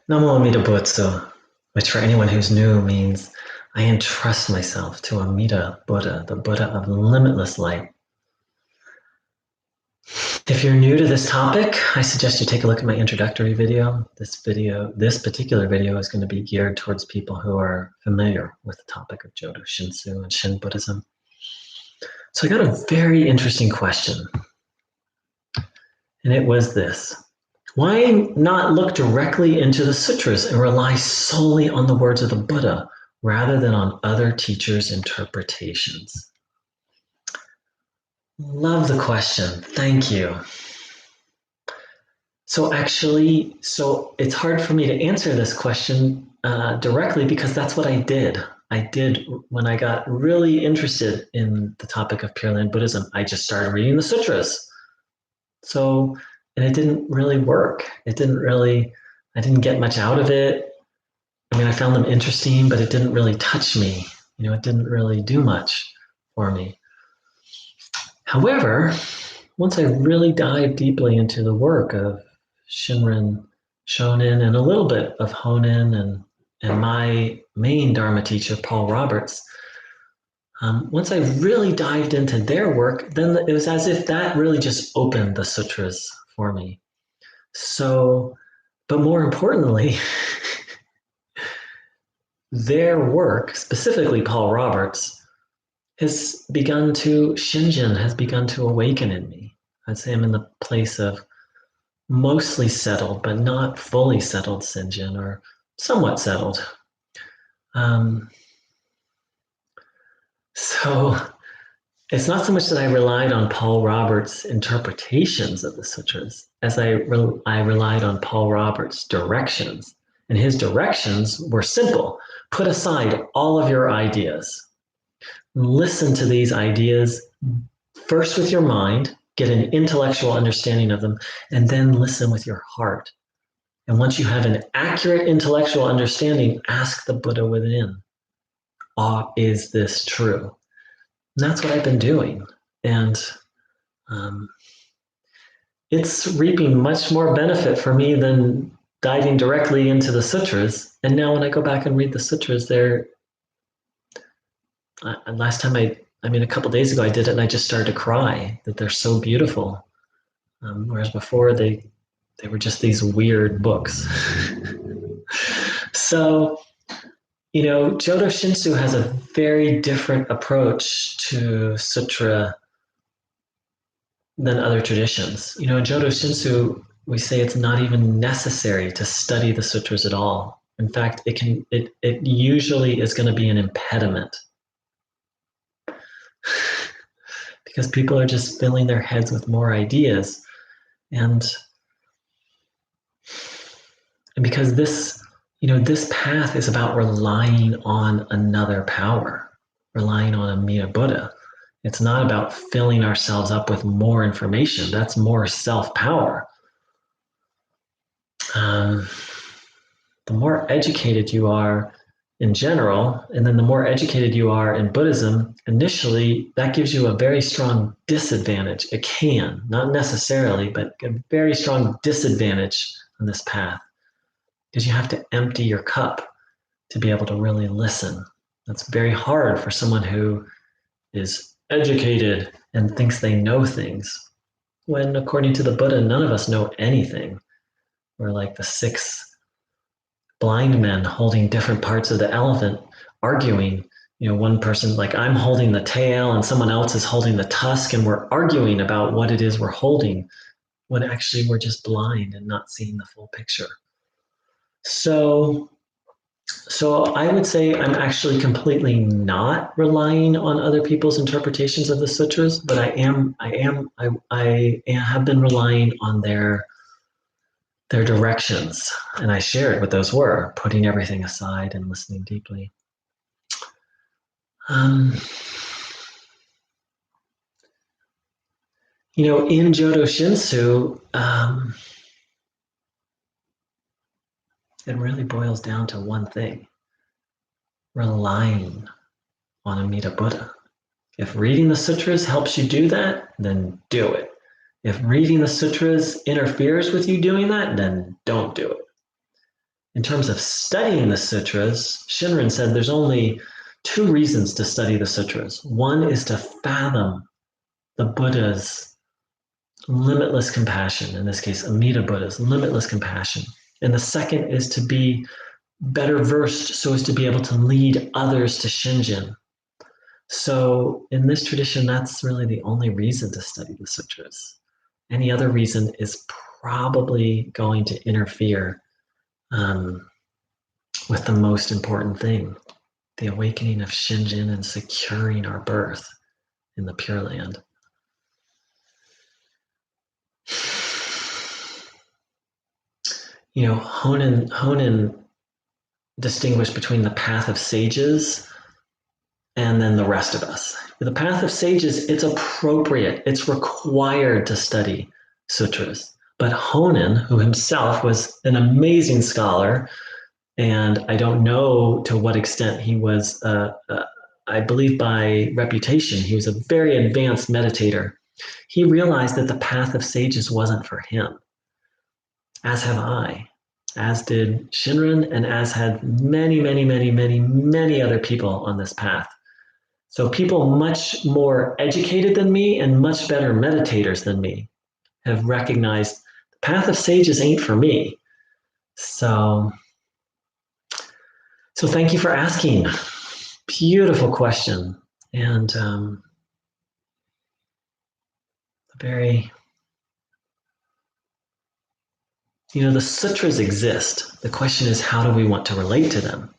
Namo Amida Butsu, which for anyone who's new means I entrust myself to Amida Buddha, the Buddha of limitless light. If you're new to this topic, I suggest you take a look at my introductory video. This particular video is going to be geared towards people who are familiar with the topic of Jodo Shinshu and Shin Buddhism. So I got a very interesting question, and it was this. Why not look directly into the sutras and rely solely on the words of the Buddha rather than on other teachers' interpretations? Love the question. Thank you. So it's hard for me to answer this question directly because that's what I did. I did when I got really interested in the topic of Pure Land Buddhism. I just started reading the sutras. And it didn't really work. I didn't get much out of it. I mean, I found them interesting, but it didn't really touch me. It didn't really do much for me. However, once I really dived deeply into the work of Shinran Shonin and a little bit of Honin and my main Dharma teacher, Paul Roberts, once I really dived into their work, then it was as if that really just opened the sutras for me. So, but more importantly, their work, specifically Paul Roberts, has begun to awaken in me. I'd say I'm in the place of mostly settled, but not fully settled Shinjin, or somewhat settled. So it's not so much that I relied on Paul Roberts' interpretations of the sutras as I relied on Paul Roberts' directions. And his directions were simple. Put aside all of your ideas. Listen to these ideas first with your mind, get an intellectual understanding of them, and then listen with your heart. And once you have an accurate intellectual understanding, ask the Buddha within, is this true? And that's what I've been doing. And it's reaping much more benefit for me than diving directly into the sutras. And now when I go back and read the sutras, a couple days ago I did it and I just started to cry that they're so beautiful. Whereas before they were just these weird books. So, Jodo Shinshu has a very different approach to sutra than other traditions. In Jodo Shinshu, we say it's not even necessary to study the sutras at all. In fact, it usually is going to be an impediment because people are just filling their heads with more ideas. And because this path is about relying on another power, relying on Amida Buddha. It's not about filling ourselves up with more information. That's more self-power. The more educated you are in general, and then the more educated you are in Buddhism, initially, that gives you a very strong disadvantage. It can, not necessarily, but a very strong disadvantage on this path. Because you have to empty your cup to be able to really listen. That's very hard for someone who is educated and thinks they know things. When, according to the Buddha, none of us know anything. We're like the 6 blind men holding different parts of the elephant, arguing. One person, like I'm holding the tail and someone else is holding the tusk, and we're arguing about what it is we're holding, when actually we're just blind and not seeing the full picture. So I would say I'm actually completely not relying on other people's interpretations of the sutras, but I have been relying on their directions, and I shared what those were, putting everything aside and listening deeply. In Jodo Shinshu, it really boils down to one thing: relying on Amida Buddha. If reading the sutras helps you do that, then do it. If reading the sutras interferes with you doing that, then don't do it. in terms of studying the sutras, Shinran said there's only two reasons to study the sutras. One is to fathom the Buddha's limitless compassion, in this case, Amida Buddha's limitless compassion. And the second is to be better versed so as to be able to lead others to Shinjin. So in this tradition, that's really the only reason to study the sutras. Any other reason is probably going to interfere with the most important thing, the awakening of Shinjin and securing our birth in the Pure Land. You know, Honen distinguished between the path of sages and then the rest of us. The path of sages, it's appropriate, it's required to study sutras. But Honen, who himself was an amazing scholar, and I don't know to what extent he was, I believe by reputation, he was a very advanced meditator. He realized that the path of sages wasn't for him, as have I, as did Shinran, and as had many, many, many, many, many other people on this path. So people much more educated than me and much better meditators than me have recognized the path of sages ain't for me. So thank you for asking. Beautiful question. And very, the sutras exist. The question is, how do we want to relate to them?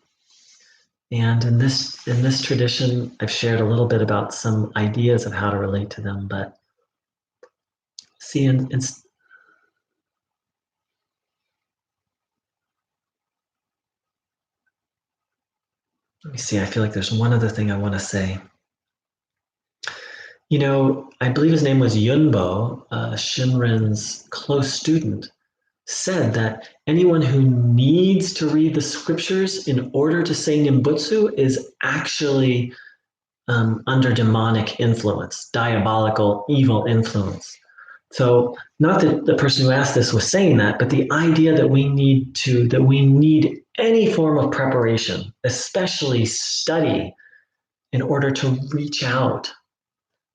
And in this tradition, I've shared a little bit about some ideas of how to relate to them, but see, let me see, I feel like there's one other thing I want to say. I believe his name was Yunbo, Shinran's close student, said that anyone who needs to read the scriptures in order to say Nimbutsu is actually under demonic influence, diabolical, evil influence. So not that the person who asked this was saying that, but the idea that we need any form of preparation, especially study, in order to reach out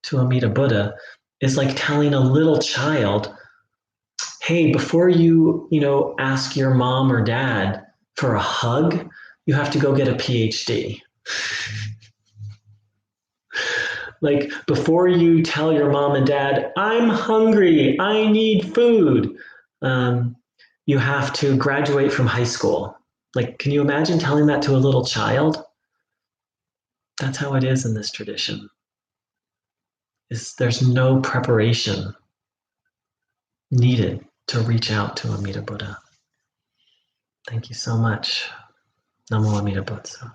to Amida Buddha, is like telling a little child, hey, before you ask your mom or dad for a hug, you have to go get a PhD. Like, before you tell your mom and dad, I'm hungry, I need food, you have to graduate from high school. Like, can you imagine telling that to a little child? That's how it is in this tradition. There's no preparation needed to reach out to Amida Buddha. Thank you so much. Namo Amida Butsu.